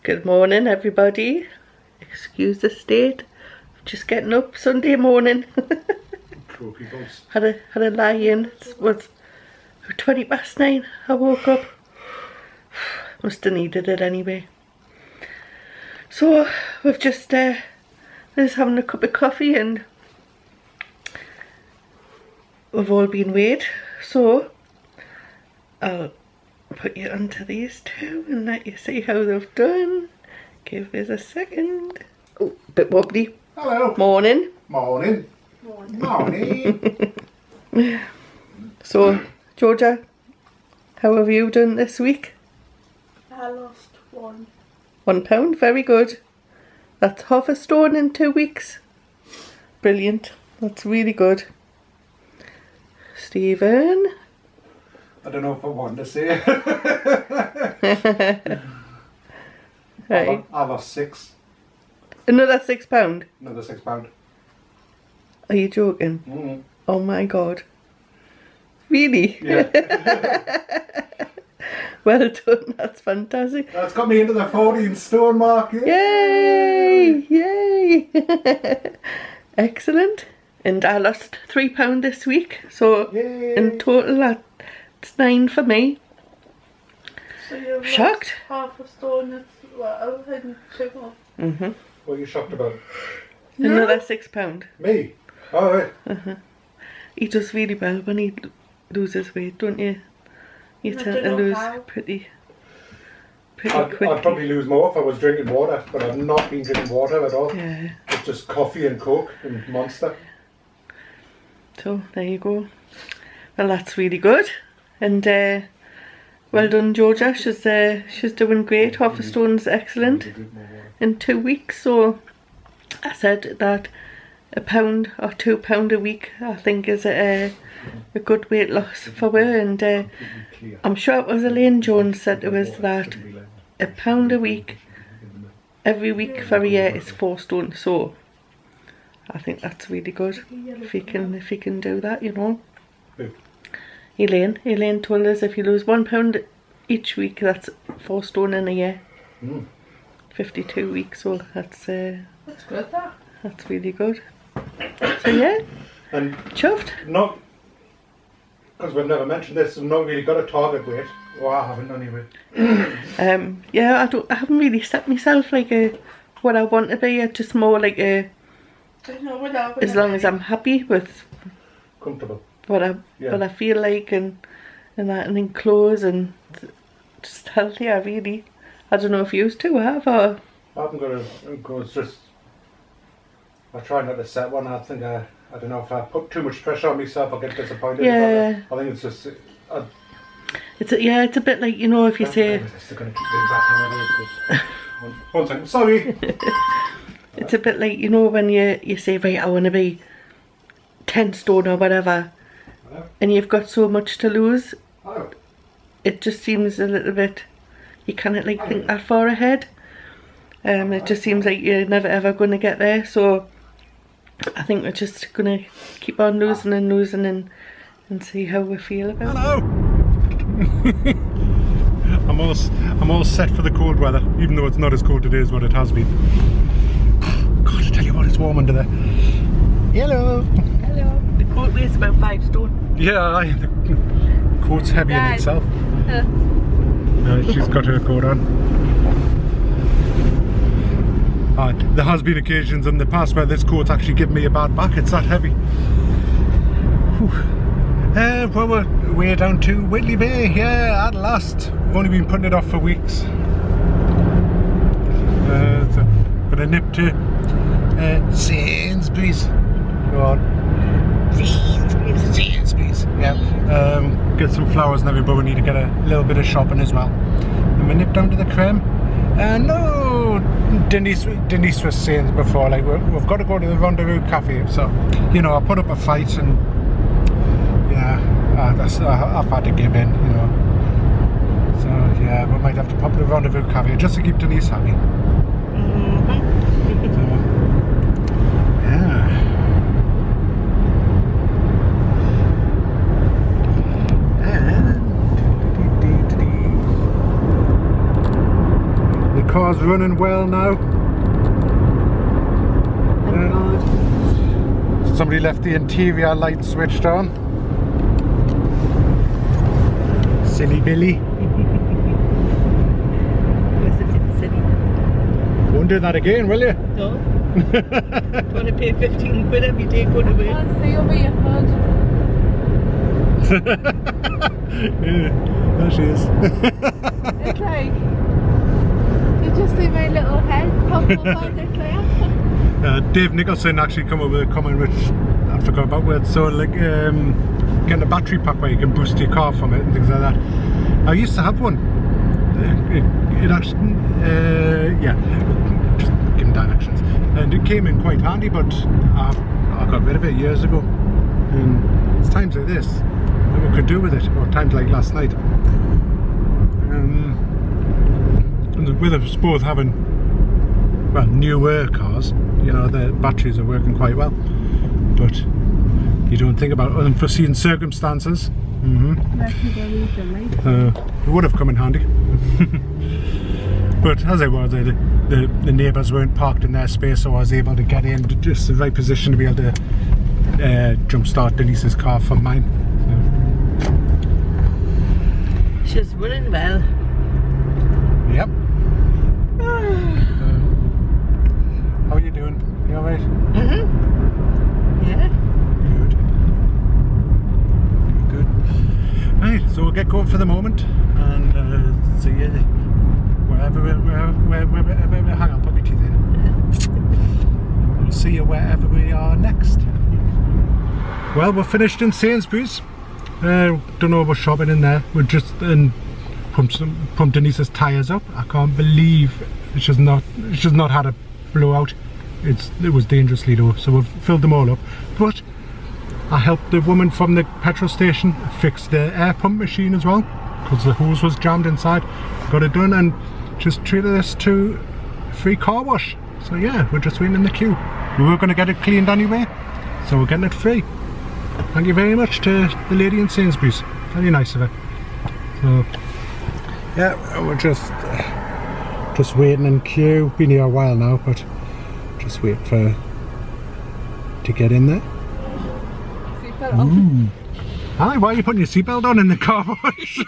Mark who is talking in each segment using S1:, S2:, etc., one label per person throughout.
S1: Good morning, everybody. Excuse the state. Just getting up Sunday morning. had a lie in. It was 9:20. I woke up. Must have needed it anyway. So we've just having a cup of coffee and we've all been weighed. So I'll put you onto these two and let you see how they've done. Give us a second. Oh, bit wobbly.
S2: Hello.
S1: Morning.
S2: Morning. Morning.
S1: So, Georgia, how have you done this week?
S3: I lost £1.
S1: £1, very good. That's half a stone in 2 weeks. Brilliant. That's really good. Stephen.
S2: I don't know if I want to say it.
S1: Right.
S2: I lost 6.
S1: Another £6.
S2: Another £6.
S1: Are you joking?
S2: Mm.
S1: Oh my god. Really?
S2: Yeah.
S1: Well done, that's fantastic.
S2: That's got me into the 14 stone mark.
S1: Yay! Yay! Excellent. And I lost £3 this week, so
S2: Yay.
S1: in total that's 9 for me.
S3: So you've
S1: Shocked?
S3: lost half a stone. It's what I was in 2 months.
S2: What are you shocked about?
S1: Another £6.
S2: Me? Oh, right.
S1: He does really well when he loses weight, don't you? You
S3: I
S1: tend
S3: don't
S1: to
S3: know
S1: lose
S3: how.
S1: pretty
S2: I'd
S1: quickly.
S2: probably lose more if I was drinking water, but I've not been drinking water at all.
S1: Yeah.
S2: It's just coffee and Coke and Monster.
S1: So there you go. Well, that's really good. And well done, Georgia. She's doing great. Half a stone's excellent in 2 weeks. So I said that £1 or £2 a week I think is a good weight loss for her. And I'm sure it was Elaine Jones said to us that £1 a week every week for a year is 4 stone. So I think that's really good if you can do that, you know.
S2: Who?
S1: Elaine told us if you lose £1 each week, that's 4 stone in a year. 52 weeks, so that's
S3: good, that.
S1: that's really good. So yeah,
S2: And
S1: chuffed.
S2: not, because we've never mentioned this, we've not really got a target weight. Well, I haven't anyway.
S1: Yeah, I haven't really set myself like what I want to be. It's just more like as long as I'm happy with
S2: Comfortable.
S1: what I feel like and that, and in clothes and just healthier really. I don't know if you two have or.
S2: I haven't got a, it's just, I try not to set one. I think I don't know if I put too much pressure on myself, I'll get disappointed.
S1: Yeah.
S2: I think it's just,
S1: It's a bit like, you know, if you say.
S2: Still gonna keep going back on it. One second, sorry.
S1: It's a bit like, you know, when you say, right, I want to be 10 stone or whatever, and you've got so much to lose.
S2: Hello.
S1: It just seems a little bit, you can't like think that far ahead. It just seems like you're never ever going to get there. So I think we're just going to keep on losing and see how we feel about it.
S2: Hello. I'm all set for the cold weather, even though it's not as cold today as what it has been. God, I tell you what, it's warm under there. Hello.
S1: Hello. The coat weighs about 5 stone.
S2: Yeah, the coat's heavy in itself. She's got her coat on. There has been occasions in the past where this coat's actually given me a bad back, it's that heavy. Well, we're way down to Whitley Bay, yeah, at last. We've only been putting it off for weeks. So gonna nip to Sainsbury's. Go on. Sainsbury's. Yeah. Get some flowers and everything, but we need to get a little bit of shopping as well. minute down to the creme. No, Denise was saying before, like we've got to go to the Rendezvous Cafe. So, you know, I put up a fight and yeah, I've had to give in, you know. So yeah, we might have to pop to the Rendezvous Cafe just to keep Denise happy. So, yeah. The car's running well now. Somebody left the interior light switched on. Silly Billy. Won't do that again, will you?
S1: No. Don't want to pay 15 quid every day going away.
S3: I'll see over your hood.
S2: Yeah, there she is.
S3: It's like, you just see my little head pop up on the clear.
S2: Dave Nicholson actually come up with a comment which I forgot about, where it's so like getting a battery pack where you can boost your car from it and things like that. I used to have one. It actually, yeah, just giving directions, and it came in quite handy, but I got rid of it years ago. And it's times like this that we could do with it, or times like last night. And with us both having, well, newer cars, you know, the batteries are working quite well, but you don't think about unforeseen circumstances. It would have come in handy. But as it was, the neighbours weren't parked in their space, so I was able to get in to just the right position to be able to jump start Denise's car from mine. So.
S1: She's running well.
S2: Yep. How are you doing? You alright?
S1: Yeah.
S2: Good. Right, so we'll get going for the moment and see you wherever we hang on, put my teeth in. We'll see you wherever we are next. Well, we're finished in Sainsbury's. Don't know about shopping in there. We're just pumped Denise's tyres up. I can't believe she's not had a blowout. It was dangerously low, so we've filled them all up. But I helped the woman from the petrol station fix the air pump machine as well, because the hose was jammed inside. Got it done and just treated this to a free car wash. So yeah, we're just waiting in the queue. We were going to get it cleaned anyway, so we're getting it free. Thank you very much to the lady in Sainsbury's. Very nice of her. So yeah, we're just waiting in queue. Been here a while now, but just wait for to get in there.
S3: Seatbelt on.
S2: Hi, why are you putting your seatbelt on in the car wash?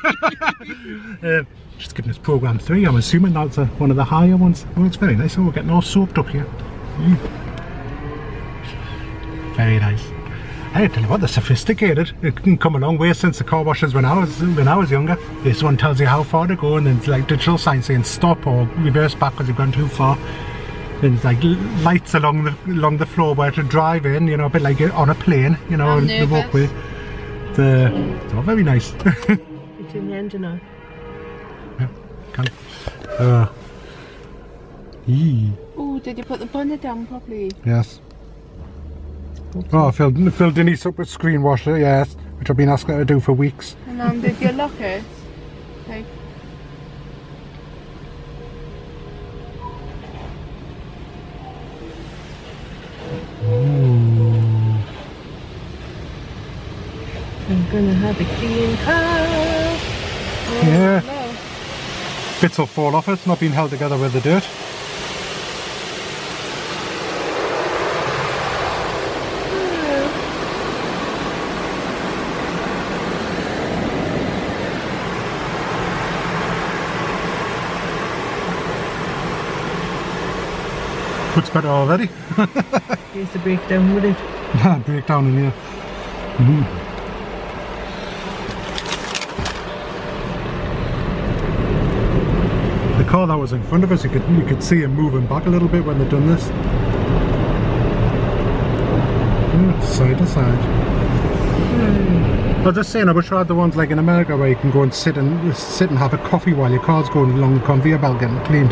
S2: Just giving us program 3. I'm assuming that's one of the higher ones. Oh, it's very nice. Oh, we're getting all soaped up here. Very nice. Hey, I tell you what, they're sophisticated. It can come a long way since the car washes when I was younger. This one tells you how far to go, and then it's like digital signs saying stop or reverse back because you've gone too far. And it's like lights along the floor where to drive in, you know, a bit like on a plane, you know, the walkway. It's all very nice.
S1: It's in the engine now.
S2: Yeah, can.
S3: Oh, did you put the bonnet down properly?
S2: Yes. Oh, I filled Denise up with screen washer, yes, which I've been asking her to do for weeks.
S3: And did you lock it? Okay.
S1: I'm gonna have a clean car.
S2: Yeah.
S3: No.
S2: Bits will fall off it, it's not been held together with the dirt. Looks better already.
S1: Here's the breakdown with it.
S2: Breakdown in here. The car that was in front of us, you could see him moving back a little bit when they'd done this. Side to side. I was just saying, I wish I had the ones like in America where you can go and sit and have a coffee while your car's going along the conveyor belt getting cleaned.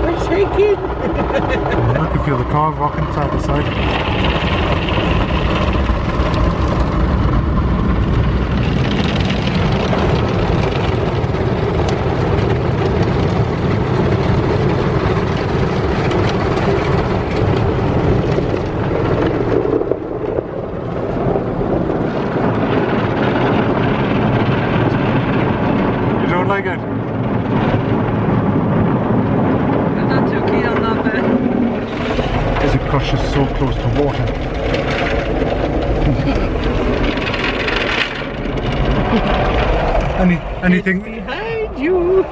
S1: We're shaking.
S2: I can feel the car rocking side to side. You don't like it?
S1: I'm not too keen on that bit.
S2: Because it crushes so close to water. Anything?
S1: Behind you.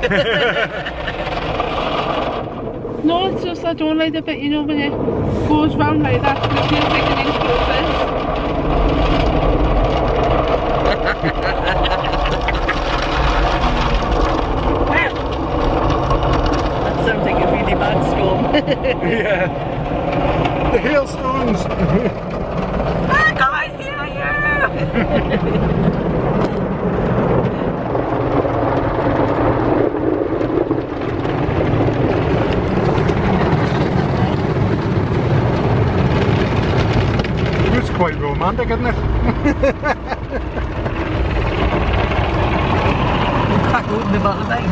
S3: No, it's just I don't like the bit, you know, when it goes round like that, it feels like an enclosure.
S1: That sounds like a really bad storm.
S2: Yeah. The hailstones.
S1: I can't hear you.
S2: It's quite romantic, isn't it?
S1: Crack open the bottle, mate.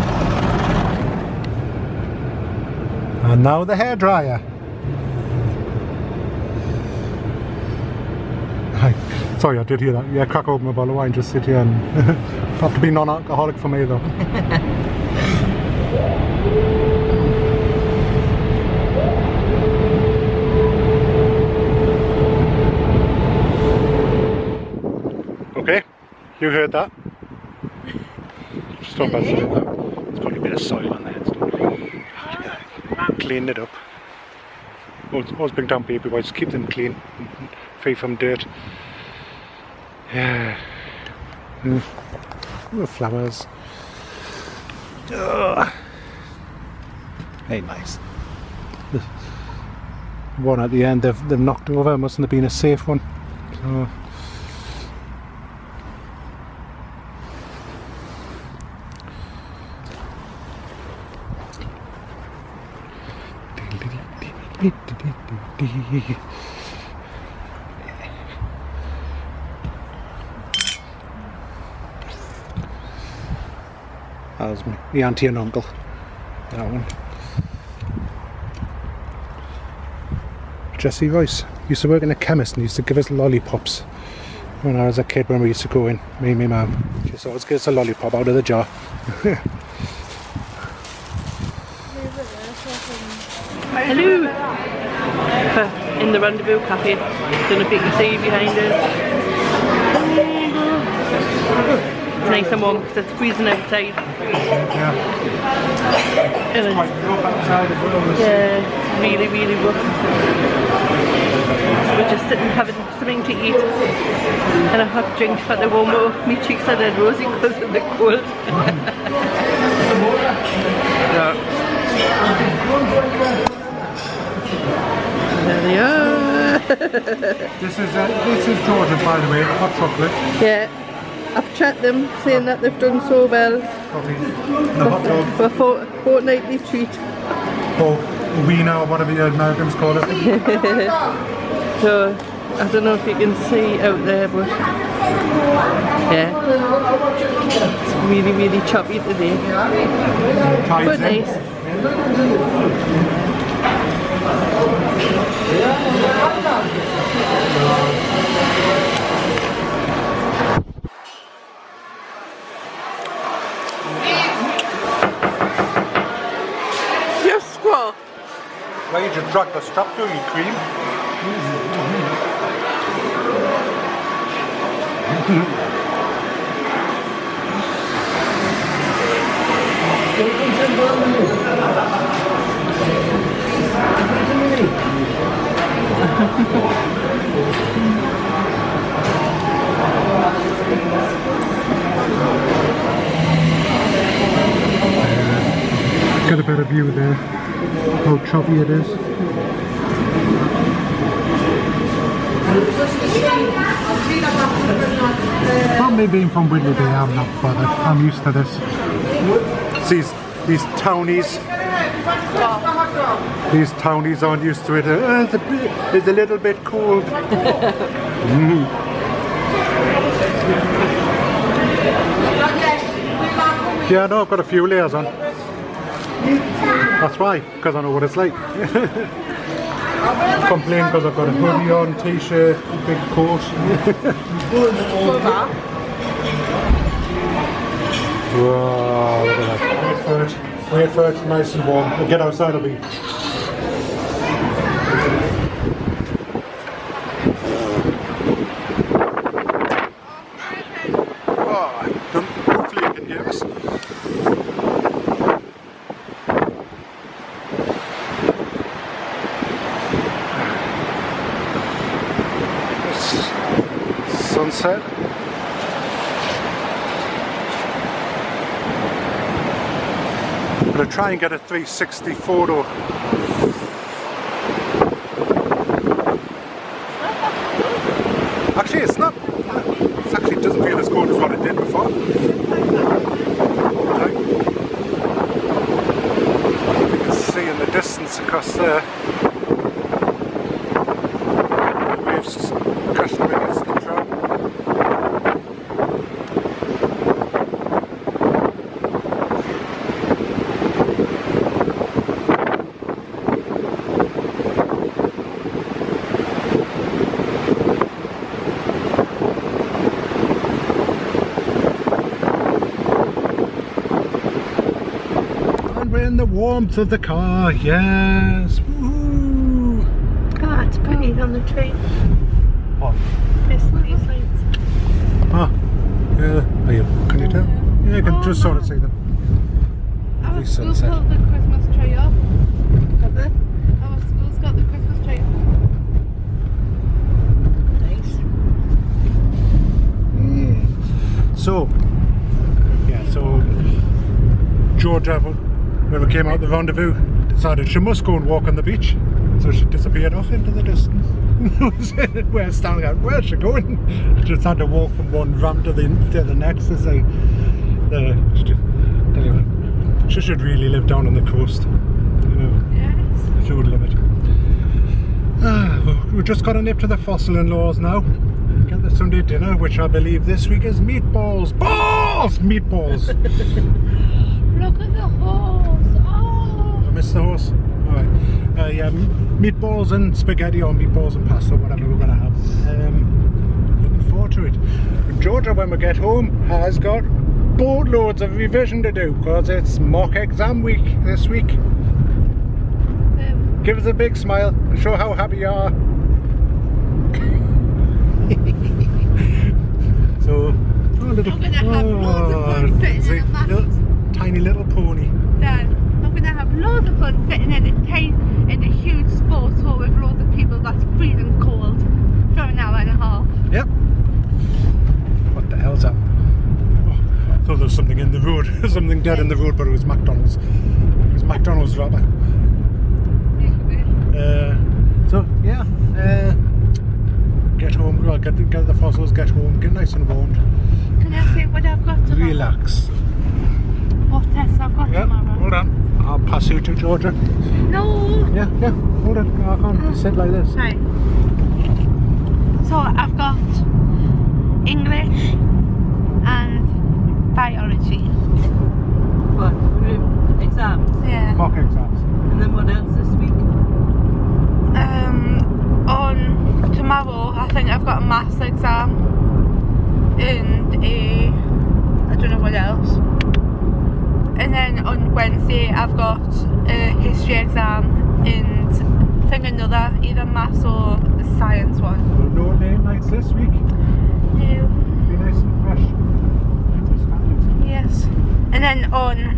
S2: And now the hairdryer. Hi. Sorry, I did hear that. Yeah, crack open a bottle of wine, just sit here and have to be non-alcoholic for me though. Okay, you heard that. Just talk about that. There's probably a bit of soil on the headstone. Cleaned it up. Always bring down baby wipes, keep them clean, free from dirt. Yeah. The flowers. Hey, nice. The one at the end they've knocked over, mustn't have been a safe one. So. That was my auntie and uncle. That one. Jesse Royce used to work in a chemist and used to give us lollipops when I was a kid when we used to go in, me and my mum. She used to always give us a lollipop out of the jar.
S1: Hello. In the Rendezvous Cafe. Don't know if you can see behind us. It's nice and warm because it's freezing outside.
S2: Yeah.
S1: And it's,
S2: Quite rough outside as well.
S1: yeah, it's really, really rough. So we're just sitting having something to eat and a hot drink for the warm up. My cheeks are dead rosy because of the cold.
S2: Yeah.
S1: There they are.
S2: This is Georgia, by the way, the hot chocolate.
S1: Yeah, I've chatted them saying that they've done so well.
S2: Probably the hot dog.
S1: For fortnightly treat.
S2: Or wiener, or whatever you Americans call it.
S1: So I don't know if you can see out there, but yeah, it's really, really choppy today. But nice. You're squaw.
S2: Why you just drag the strap through, you cream? Get a better view there, how choppy it is. Well, me being from Whitley Bay, I'm not bothered. I'm used to this. These townies. These townies aren't used to it. It's a little bit cold. Yeah, no, I've got a few layers on. That's why, because I know what it's like. Complain because I've got a hoodie on, t-shirt, big coat. Wow, look at that. Wait for it, nice and warm. We'll get outside a bit. Hopefully you can hear us. Sunset. I'm going to try and get a 360 photo. Actually, it's not. It actually doesn't feel as cold as what it did before. You can see in the distance across there. The waves just crashing against the tram. In the warmth of the car, yes. Woo-hoo.
S3: Oh, it's pretty on the tree.
S2: What?
S3: These lights.
S2: Ah, yeah. Are you? Can you tell? Yeah, you can just sort of see them.
S3: Our
S2: These
S3: school's
S2: sunset.
S3: got the Christmas tree up.
S1: Have they?
S3: Our school's got the Christmas tree up.
S1: Nice.
S2: So, yeah. So, Georgia, when we came out the rendezvous, decided she must go and walk on the beach. So she disappeared off into the distance. We're standing out, where's she going? Just had to walk from one ramp to the next to say, anyway, she should really live down on the coast. You know,
S3: Yes.
S2: she would love it. Well, we've just got a nip to the Fossil in-laws now. Get the Sunday dinner, which I believe this week is meatballs. Balls! Meatballs!
S3: Look at the horse. Oh.
S2: I missed the horse. Alright. Yeah, meatballs and spaghetti or meatballs and pasta, whatever we're gonna have. Looking forward to it. And Georgia, when we get home, has got boatloads of revision to do because it's mock exam week this week. Give us a big smile and show how happy you are. So,
S3: I'm gonna have loads of fun sitting in a massive.
S2: Tiny little pony.
S3: Dad, I'm gonna have loads of fun sitting in a huge sports hall with loads of people that's freezing cold for an hour and a half.
S2: Yep. What the hell's that? Oh, I thought there was something in the road. Something dead in the road, but it was McDonald's. It was McDonald's rubber. So yeah. Get home. Well, get the fossils. Get home. Get nice and warmed.
S3: Can I say what I've got tomorrow?
S2: Relax.
S3: What tests I've got
S2: Yeah.
S3: tomorrow?
S2: Hold on. I'll pass you to Georgia.
S3: No.
S2: Yeah. Hold on. I can't sit like this.
S3: Right. So I've got English and biology.
S4: What? Exams?
S3: Yeah.
S2: Mock exams.
S4: And then what else this week?
S3: On tomorrow, I think I've got a maths exam and I don't know what else. And then on Wednesday, I've got a history exam and I think another either maths or a science one.
S2: No late nights this week.
S3: No.
S2: Be nice and fresh.
S3: Yes. And then on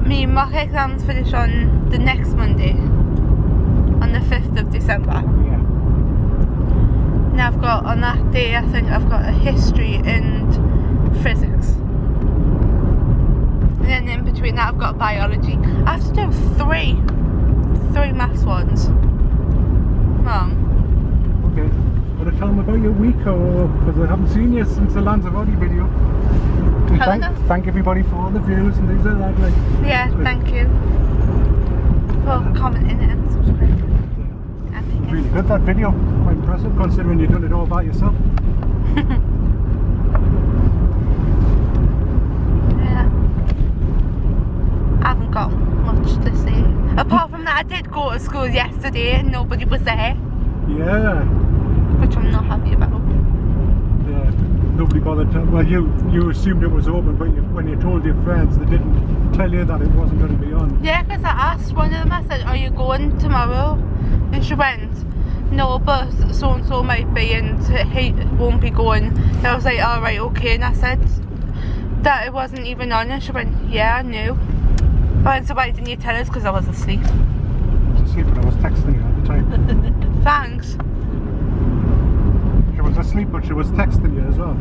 S3: me mock exams finish on the next Monday, on the 5th of December.
S2: Yeah.
S3: And I've got on that day, I think I've got a history and physics. And that I've got biology. I have to do three maths ones. Mum.
S2: Okay. Want to tell them about your week, or because I haven't seen you since the Lanzarote video? And thank everybody for all the views and things like that. Like,
S3: Yeah, thank you for commenting and subscribing.
S2: really good, that video. Quite impressive considering you've done it all by yourself.
S3: Yeah. I haven't got much to say. Apart from that, I did go to school yesterday and nobody was there,
S2: Yeah.
S3: which I'm not happy about.
S2: Yeah. Nobody bothered to, well, you assumed it was open, but when you told your friends, they didn't tell you that it wasn't going to be on.
S3: Yeah, because I asked one of them, I said, are you going tomorrow? And she went, no, but so and so might be and he won't be going. And I was like, alright, okay. And I said that it wasn't even on, and she went, yeah, I knew. I went, so why didn't you tell us? Because I was asleep.
S2: I was asleep, but I was texting you at the time.
S3: Thanks.
S2: She was asleep, but she was texting you as well.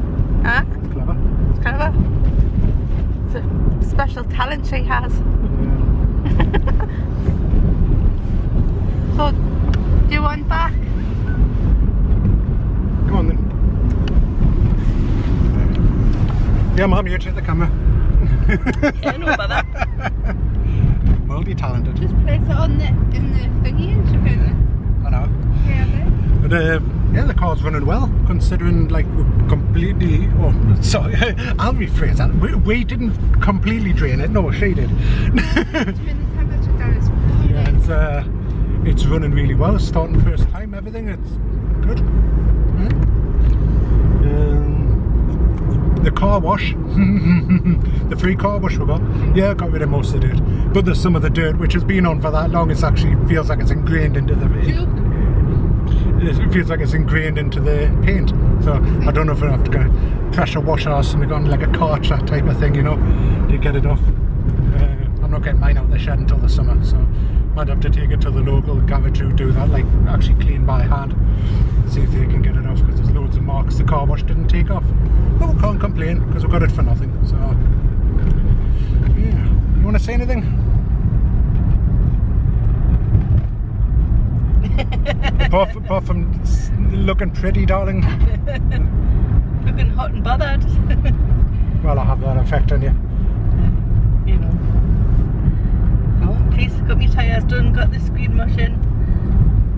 S3: Huh?
S2: It's clever.
S3: It's kind of it's a special talent she has. So, do you want back?
S2: Go on then. Yeah, Mum, you take the camera.
S4: Yeah, no bother.
S2: Multi-talented.
S3: Just place it on in the thingy and she can.
S2: I know.
S3: Yeah,
S2: But yeah, the car's running well, considering like we're completely. Oh, sorry, I'll rephrase that. We didn't completely drain it. No, she did.
S3: turn the temperature down.
S2: Yeah, it's running really well. Starting first time, everything. It's good. Yeah. The car wash, the free car wash we got. Yeah, got rid of most of the dirt, but there's some of the dirt which has been on for that long. It actually feels like it's ingrained into the. It feels like it's ingrained into the paint. So I don't know if I have to go pressure wash or something on like a cartridge, that type of thing, you know, to get it off. I'm not getting mine out of the shed until the summer, so might have to take it to the local garage who do that, like actually clean by hand, see if they can get it off, because there's loads of marks the car wash didn't take off. But we can't complain because we got it for nothing. So yeah, you want to say anything? apart from looking pretty, darling.
S4: Looking hot and bothered.
S2: Well, I have that effect on you.
S4: You know. Oh, at least got my tyres done, got the screen mushing,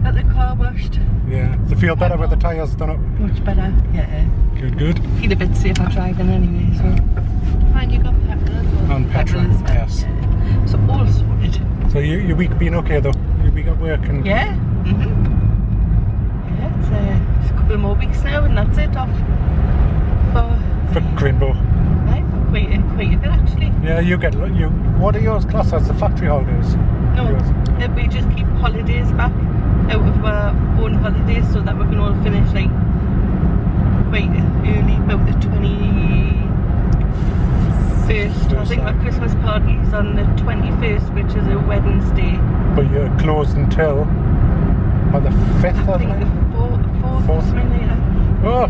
S4: got the car washed.
S2: Yeah, does it feel better with the tyres done up?
S4: Much better, yeah.
S2: Good.
S4: Feel a bit safer driving anyway, so.
S3: And you got petrol as well.
S2: On petrol,
S4: as well,
S2: yes.
S4: Yeah. So all sorted.
S2: So your week been okay though? Your week at work and...
S4: Yeah. Yeah, it's a couple more weeks now and that's it off
S2: For Greenbow.
S4: Right, for quite a bit actually.
S2: Yeah, what are yours class as? The factory holidays?
S4: No, we just keep holidays back out of our own holidays so that we can all finish like quite early, about the 21st. I think our Christmas party is on the 21st, which is a Wednesday.
S2: But you're closed until on the 5th,
S4: I think the 4th or something like that.
S2: Oh!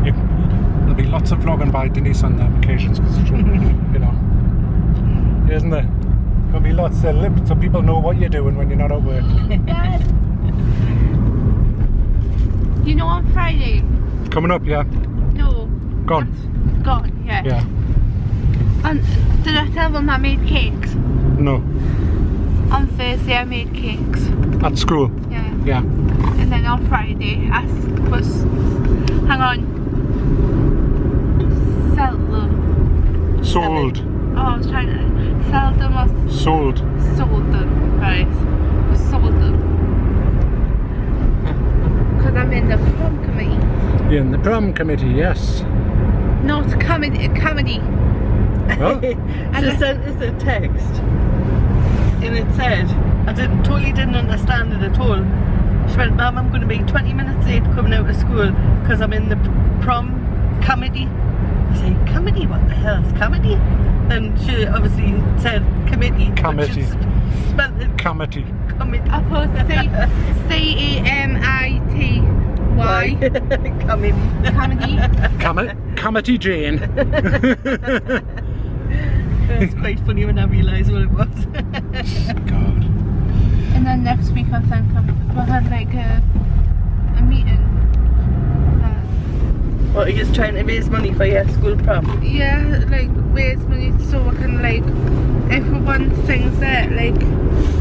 S2: There'll be lots of vlogging by Denise on the vacations, because you know, isn't there? There'll be lots of so people know what you're doing when you're not at work.
S3: You know, on Friday.
S2: Coming up, yeah.
S3: No.
S2: Gone.
S3: Gone, yeah.
S2: Yeah.
S3: And did I tell them I made cakes?
S2: No.
S3: On Thursday I made cakes.
S2: At school.
S3: Yeah.
S2: Yeah.
S3: And then on Friday I was, hang on, sell them.
S2: Sold.
S3: Oh, I was trying to sell them or
S2: Sold.
S3: sold them, right? Sold them. Because I'm in the prom committee.
S2: You're in the prom committee, yes.
S3: Not comedy.
S2: Well,
S4: She sent us a text and it said, I totally didn't understand it at all. She went, Mum, I'm going to be 20 minutes late coming out of school because I'm in the prom committee. I say, committee? What the hell is committee? And she obviously said committee.
S2: Committee.
S4: Spelled it
S2: committee.
S4: committee.
S3: I put C-A-M-I-T-Y.
S4: Committee.
S3: Comedy.
S2: Committee Jane.
S4: It's quite funny when I realise what it was.
S2: God.
S3: And then next week I think we'll have like a meeting.
S4: What, are you just trying to raise money for your school prom?
S3: Yeah, like raise money so we can like, if we want things that like,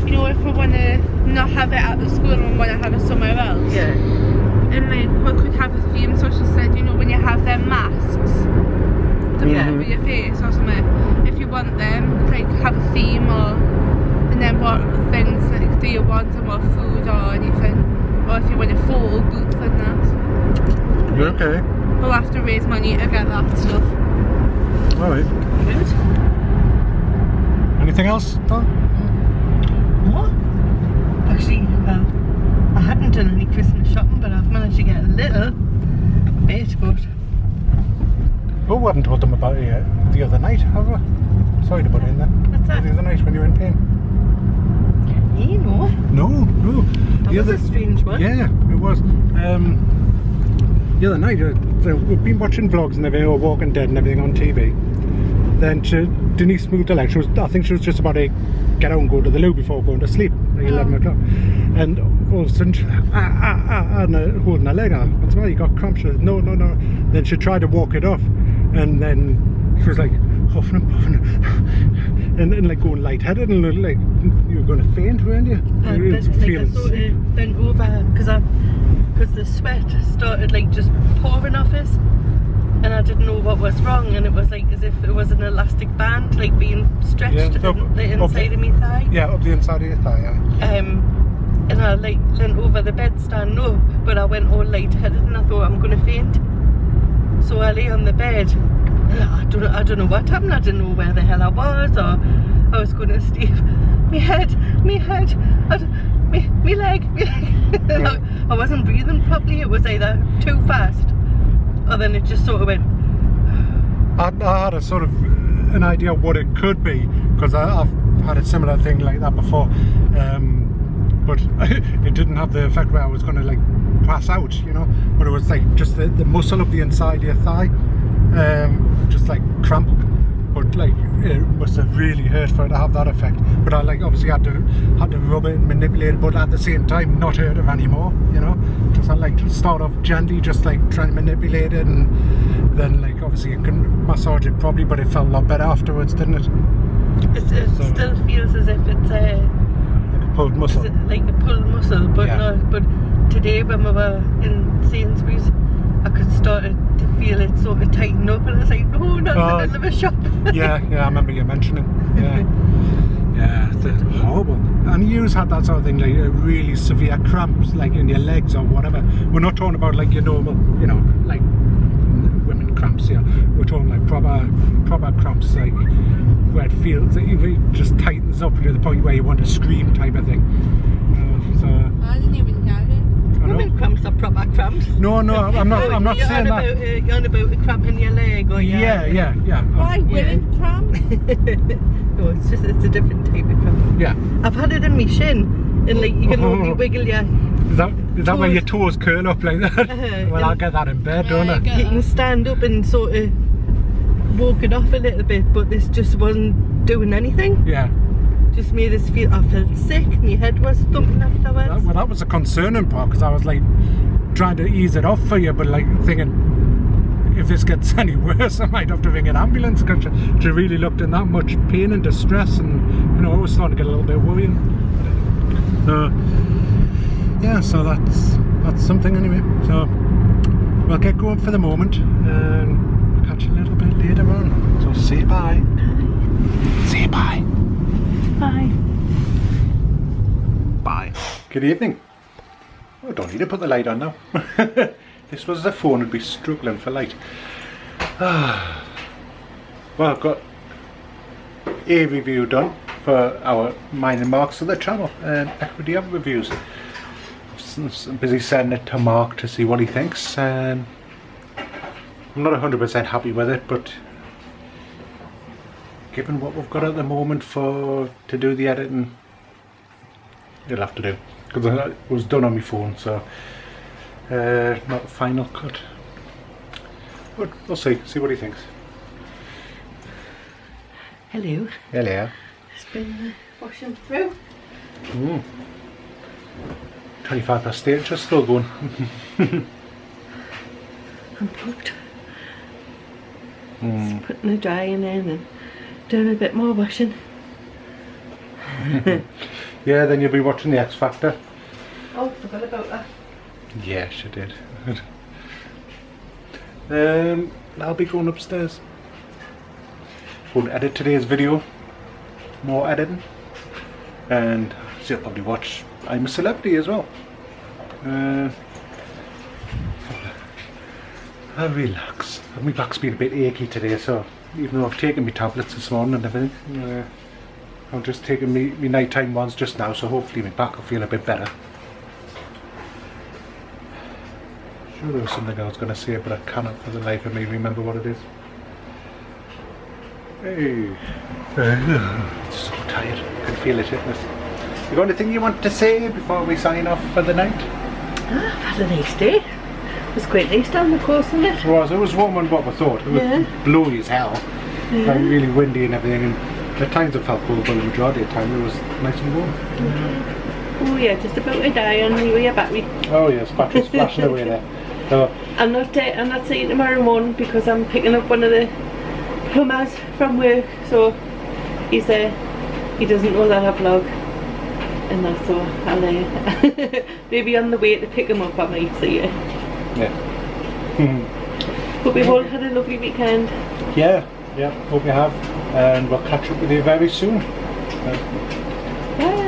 S3: you know, if we want to not have it at the school and we want to have it somewhere else.
S4: Yeah.
S3: And like we could have a theme, so she said, you know, when you have them masks to put over your face or something, if you want them, like have a theme or, and then what things like do you want and what food or anything, or if you want a photo booth and that.
S2: Okay.
S3: We'll have to raise money to get that stuff.
S2: Alright.
S4: Good.
S2: Anything else?
S4: What? Actually, I hadn't done any Christmas shopping, but I've managed to get a little bit, but...
S2: Oh, we haven't told them about it yet the other night, have we? Sorry to put it in there.
S4: What's that?
S2: The other night when you were in pain.
S4: You know.
S2: No.
S4: That was a strange one.
S2: Yeah, it was. The other night, we've been watching vlogs and everything, or Walking Dead and everything on TV. Then Denise moved her leg. I think she was just about to get out and go to the loo before going to sleep, like 11 o'clock. And all of a sudden, and holding her leg out. What's the matter? You got cramps? She said, no. Then she tried to walk it off, and then she was like huffing and puffing, and like going lightheaded, and like you were going to faint, weren't you?
S4: I sort of bent over because the sweat started like just pouring off us, and I didn't know what was wrong, and it was like as if it was an elastic band like being stretched in the inside of my thigh.
S2: Yeah, up the inside of your thigh, yeah.
S4: And I like leant over the bed stand, no, but I went all lightheaded and I thought I'm going to faint. So I lay on the bed. I don't know what happened. I didn't know where the hell I was, or I was going to sleep. Me head, me leg. I wasn't breathing properly. It was either too fast, or then it just sort of went.
S2: I had a sort of an idea of what it could be, because I've had a similar thing like that before, but it didn't have the effect where I was going to like pass out, you know. But it was like just the muscle of the inside of your thigh, just like cramp. But like it must have really hurt for it to have that effect. But I like obviously had to rub it and manipulate it, but at the same time not hurt it anymore, you know. Just like start off gently, just like trying to manipulate it, and then like obviously you can massage it properly, but it felt a lot better afterwards, didn't it?
S4: It still feels as if it's
S2: like a pulled muscle.
S4: Like a pulled muscle, but
S2: yeah.
S4: no. But today when we were in Sainsbury's, I could start to feel it sort of tighten up, and I was like, no, not in the middle of a shop.
S2: yeah, I remember you mentioning. Yeah, it's horrible. And you've had that sort of thing, like really severe cramps, like in your legs or whatever. We're not talking about like your normal, you know, like women cramps here. We're talking like proper cramps, like where it feels, it just tightens up to the point where you want to scream, type of thing. So
S3: I didn't even know it.
S4: Women cramps are proper cramps.
S2: No, I'm not saying that.
S4: You're on about a cramp in your leg, or
S2: yeah.
S3: Why women cramp?
S4: No, it's a different type of cramp.
S2: Yeah.
S4: I've had it in my shin, and like you can only wiggle your.
S2: Is that where your toes curl up like that? Well, I'll get that in bed, don't I?
S4: You can stand up and sort of walk it off a little bit, but this just wasn't doing anything.
S2: Yeah.
S4: Just made us feel. I felt sick. My head was thumping afterwards.
S2: That was a concerning part, because I was like trying to ease it off for you, but like thinking if this gets any worse, I might have to ring an ambulance, because she really looked in that much pain and distress, and you know, it was starting to get a little bit worrying. So yeah, so that's something anyway. So we'll get going for the moment, and catch you a little bit later on. So say bye. Say bye.
S4: Bye.
S2: Bye. Good evening. Oh, I don't need to put the light on now. This was the phone would be struggling for light. Well, I've got a review done for our Mine and Marks of the channel, and equity other reviews. I'm busy sending it to Mark to see what he thinks, and I'm not 100% happy with it, but given what we've got at the moment to do the editing, it'll have to do, because it was done on my phone, so not a final cut, but we'll see what he thinks.
S1: Hello.
S2: Hello.
S1: Just been washing through.
S2: 25 past 8, just still going.
S1: I'm plugged. Just putting the drying in and doing a bit more washing.
S2: Yeah, then you'll be watching the X Factor.
S1: Oh, forgot about that.
S2: Yeah, she did. I'll be going upstairs. Going to edit today's video. More editing. And she'll probably watch I'm a Celebrity as well. I'll relax. My back's been a bit achy today, so even though I've taken my tablets this morning and everything, I'm just taking my nighttime ones just now, so hopefully my back will feel a bit better. Sure there was something I was going to say, but I cannot for the life of me remember what it is. Hey. It's so tired. I can feel it hitting us. You got anything you want to say before we sign off for the night?
S1: I've had a nice day. It was quite nice down the coast, wasn't it?
S2: It was warmer than what we thought. It was blowy as hell.
S1: Yeah.
S2: And really windy and everything, and at times it felt cold, but the majority of the time it was nice and warm.
S1: Oh yeah, just about to die on your battery.
S2: Oh yes, battery's flashing away there. So,
S1: I'm not seeing tomorrow morning because I'm picking up one of the plumbers from work, so he doesn't know that I vlog, and that's all. I'll maybe on the way to pick him up I might see you.
S2: yeah.
S1: But we've all had a lovely weekend.
S2: Yeah, hope you have, and we'll catch up with you very soon.
S1: Bye.